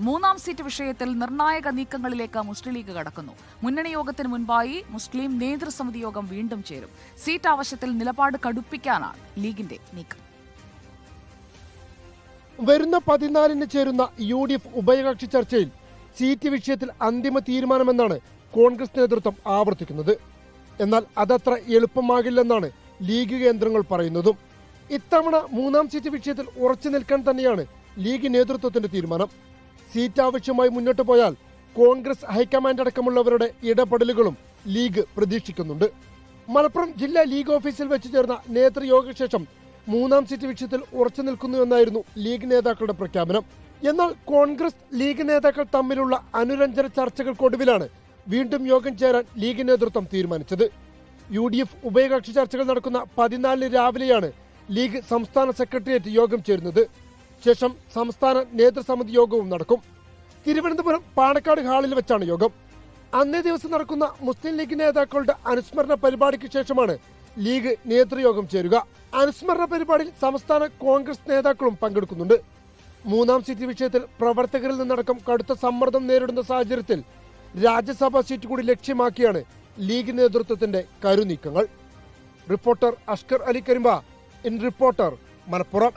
മൂന്നാം സീറ്റ് വിഷയത്തിൽ നിർണായക നീക്കങ്ങളിലേക്ക് മുസ്ലിം ലീഗ് കടക്കുന്നു. മുന്നണി യോഗത്തിന് മുൻപായി മുസ്ലിം നേതൃസമിതി യോഗം വീണ്ടും ചേരും. സീറ്റ് ആവശ്യത്തിൽ നിലപാട് കടുപ്പിക്കാനാണ് ലീഗിന്റെ നീക്കം. വരുന്ന 14-ന് ചേരുന്ന UDF ഉഭയകക്ഷി ചർച്ചയിൽ സീറ്റ് വിഷയത്തിൽ അന്തിമ തീരുമാനമെന്നാണ് കോൺഗ്രസ് നേതൃത്വം ആവർത്തിക്കുന്നത്. എന്നാൽ അതത്ര എളുപ്പമാകില്ലെന്നാണ് ലീഗ് കേന്ദ്രങ്ങൾ പറയുന്നതും. ഇത്തവണ മൂന്നാം സീറ്റ് വിഷയത്തിൽ ഉറച്ചു നിൽക്കാൻ തന്നെയാണ് ലീഗ് നേതൃത്വത്തിന്റെ തീരുമാനം. സീറ്റ് ആവശ്യമായി മുന്നോട്ട് പോയാൽ കോൺഗ്രസ് ഹൈക്കമാൻഡ് അടക്കമുള്ളവരുടെ ഇടപെടലുകളും ലീഗ് പ്രതീക്ഷിക്കുന്നുണ്ട്. മലപ്പുറം ജില്ലാ ലീഗ് ഓഫീസിൽ വെച്ച് ചേർന്ന നേതൃയോഗ ശേഷം മൂന്നാം സീറ്റ് വിഷയത്തിൽ ഉറച്ചു നിൽക്കുന്നുവെന്നായിരുന്നു ലീഗ് നേതാക്കളുടെ പ്രഖ്യാപനം. എന്നാൽ കോൺഗ്രസ് ലീഗ് നേതാക്കൾ തമ്മിലുള്ള അനുരഞ്ജന ചർച്ചകൾക്കൊടുവിലാണ് വീണ്ടും യോഗം ചേരാൻ ലീഗ് നേതൃത്വം തീരുമാനിച്ചത്. UDF ഉഭയകക്ഷി ചർച്ചകൾ നടക്കുന്ന 14-ന് രാവിലെയാണ് ലീഗ് സംസ്ഥാന സെക്രട്ടേറിയറ്റ് യോഗം ചേരുന്നത്. ശേഷം സംസ്ഥാന നേതൃസമിതി യോഗവും നടക്കും. തിരുവനന്തപുരം പാണക്കാട് ഹാളിൽ വെച്ചാണ് യോഗം. അന്നേ ദിവസം നടക്കുന്ന മുസ്ലിം ലീഗ് നേതാക്കളുടെ അനുസ്മരണ പരിപാടിക്ക് ശേഷമാണ് ലീഗ് നേതൃയോഗം ചേരുക. അനുസ്മരണ പരിപാടിയിൽ സംസ്ഥാന കോൺഗ്രസ് നേതാക്കളും പങ്കെടുക്കുന്നുണ്ട്. മൂന്നാം സീറ്റ് വിഷയത്തിൽ പ്രവർത്തകരിൽ നിന്നടക്കം കടുത്ത സമ്മർദ്ദം നേരിടുന്ന സാഹചര്യത്തിൽ രാജ്യസഭാ സീറ്റ് കൂടി ലക്ഷ്യമാക്കിയാണ് ലീഗ് നേതൃത്വത്തിന്റെ കരുനീക്കങ്ങൾ. Reporter Ashkar Ali Karimba, in reporter, Malappuram.